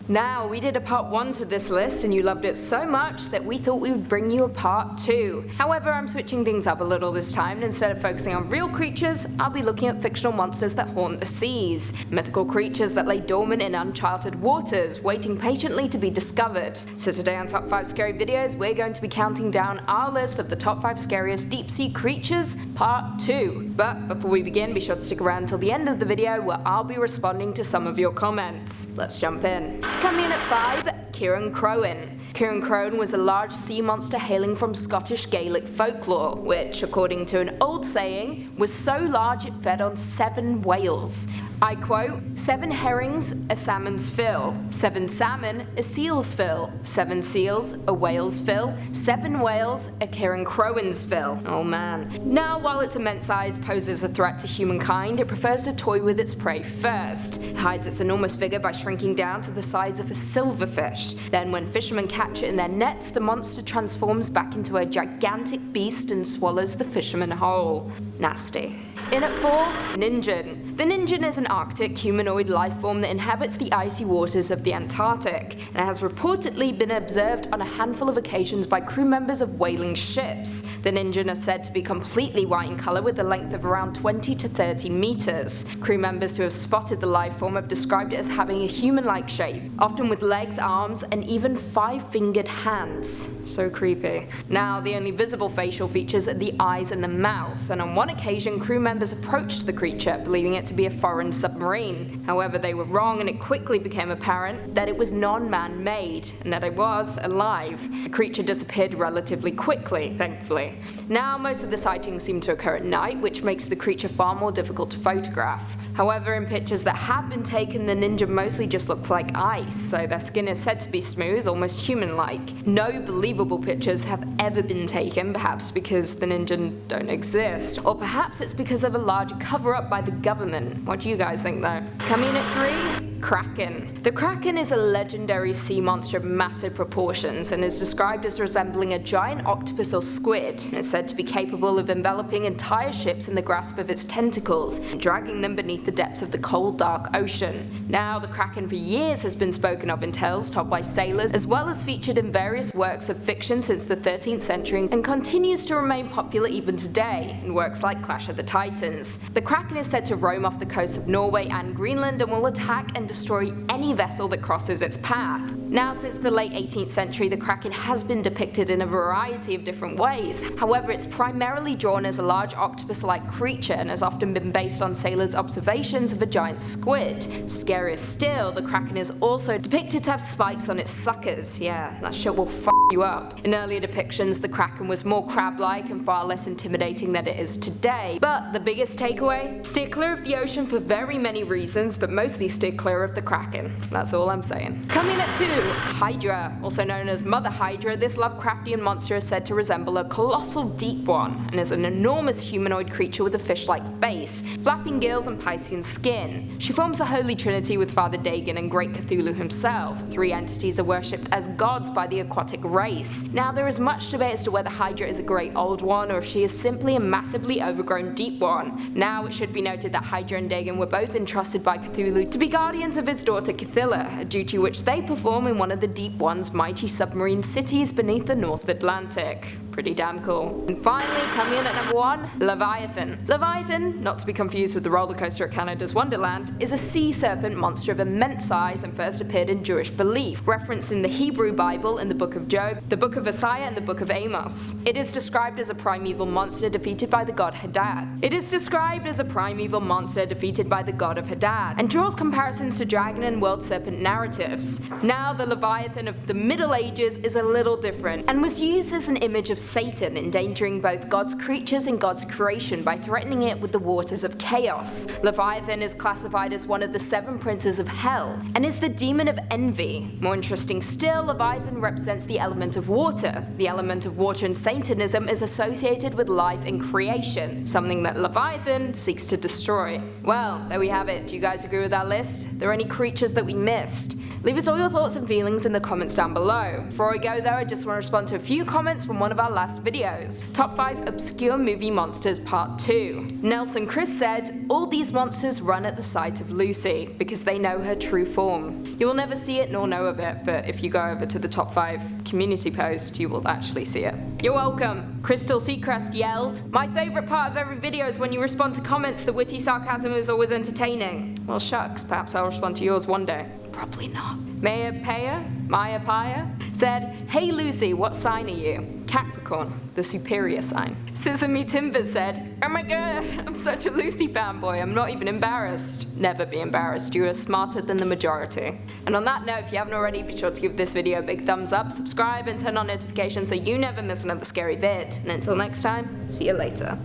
Now, we did a part 1 to this list and you loved it so much that we thought we would bring you a part 2. However, I'm switching things up a little this time, and instead of focusing on real creatures, I'll be looking at fictional monsters that haunt the seas. Mythical creatures that lay dormant in uncharted waters, waiting patiently to be discovered. So today on Top 5 Scary Videos, we're going to be counting down our list of the top 5 scariest deep sea creatures, part 2. But before we begin, be sure to stick around until the end of the video where I'll be responding to some of your comments. Let's jump in. Coming in at 5, Kraken. Kraken was a large sea monster hailing from Scottish Gaelic folklore, which, according to an old saying, was so large it fed on 7 whales. I quote, 7 herrings, a salmon's fill, 7 salmon, a seal's fill, 7 seals, a whale's fill, 7 whales, a Kraken's fill. Oh man. Now, while its immense size poses a threat to humankind, it prefers to toy with its prey first. It hides its enormous figure by shrinking down to the size of a silverfish. Then when fishermen catch it in their nets, the monster transforms back into a gigantic beast and swallows the fisherman whole. Nasty. In at 4, Ninjin. The Ninjin is an Arctic humanoid life form that inhabits the icy waters of the Antarctic, and has reportedly been observed on a handful of occasions by crew members of whaling ships. The Ninjin are said to be completely white in colour with a length of around 20 to 30 meters. Crew members who have spotted the life form have described it as having a human-like shape, often with legs, arms, and even 5-fingered hands. So creepy. Now, the only visible facial features are the eyes and the mouth, and on one occasion crew members approached the creature, believing it to be a foreign submarine. However, they were wrong, and it quickly became apparent that it was non-man-made, and that it was alive. The creature disappeared relatively quickly, thankfully. Now, most of the sightings seem to occur at night, which makes the creature far more difficult to photograph. However, in pictures that have been taken, the ninja mostly just looks like ice, so their skin is said to be smooth, almost human-like. No believable pictures have ever been taken, perhaps because the ninja don't exist, or perhaps it's because of a large cover-up by the government. What do you guys think though? Coming in at 3, Kraken. The Kraken is a legendary sea monster of massive proportions and is described as resembling a giant octopus or squid, and is said to be capable of enveloping entire ships in the grasp of its tentacles and dragging them beneath the depths of the cold, dark ocean. Now, the Kraken for years has been spoken of in tales told by sailors, as well as featured in various works of fiction since the 13th century, and continues to remain popular even today in works like Clash of the Titans. The Kraken is said to roam off the coast of Norway and Greenland and will attack and destroy any vessel that crosses its path. Now, since the late 18th century, the Kraken has been depicted in a variety of different ways. However, it's primarily drawn as a large octopus-like creature and has often been based on sailors' observations of a giant squid. Scariest still, the Kraken is also depicted to have spikes on its suckers. Yeah, that shit will f you up. In earlier depictions, the Kraken was more crab-like and far less intimidating than it is today. But the biggest takeaway? Steer clear of the ocean for very many reasons, but mostly steer clear of the Kraken. That's all I'm saying. Coming at 2, Hydra. Also known as Mother Hydra, this Lovecraftian monster is said to resemble a colossal deep one, and is an enormous humanoid creature with a fish-like face, flapping gills and Piscean skin. She forms the Holy Trinity with Father Dagon and Great Cthulhu himself. 3 entities are worshipped as gods by the aquatic race. Now, there is much debate as to whether Hydra is a great old one or if she is simply a massively overgrown deep one. Now, it should be noted that Hydra and Dagon were both entrusted by Cthulhu to be guardians of his daughter Cthulhu, a duty which they perform in one of the Deep One's mighty submarine cities beneath the North Atlantic. Pretty damn cool. And finally, coming in at number 1, Leviathan. Leviathan, not to be confused with the roller coaster at Canada's Wonderland, is a sea serpent monster of immense size and first appeared in Jewish belief, referenced in the Hebrew Bible in the Book of Job, the Book of Isaiah, and the Book of Amos. It is described as a primeval monster defeated by the god Hadad. And draws comparisons to dragon and world serpent narratives. Now, the Leviathan of the Middle Ages is a little different, and was used as an image of Satan, endangering both God's creatures and God's creation by threatening it with the waters of chaos. Leviathan is classified as one of the 7 princes of hell, and is the demon of envy. More interesting still, Leviathan represents the element of water. The element of water in Satanism is associated with life and creation, something that Leviathan seeks to destroy. Well, there we have it. Do you guys agree with our list? Are there any creatures that we missed? Leave us all your thoughts and feelings in the comments down below. Before I go though, I just want to respond to a few comments from one of our last videos. Top 5 Obscure Movie Monsters Part 2. Nelson Chris said, all these monsters run at the sight of Lucy, because they know her true form. You will never see it nor know of it, but if you go over to the top 5 community post, you will actually see it. You're welcome. Crystal Seacrest yelled, my favourite part of every video is when you respond to comments. The witty sarcasm is always entertaining. Well shucks, perhaps I'll respond to yours one day. Probably not. Maya Paya said, hey Lucy, what sign are you? Capricorn, the superior sign. Sesame Timber said, oh my god, I'm such a Lucy fanboy, I'm not even embarrassed. Never be embarrassed, you are smarter than the majority. And on that note, if you haven't already, be sure to give this video a big thumbs up, subscribe and turn on notifications so you never miss another scary vid. And until next time, see you later.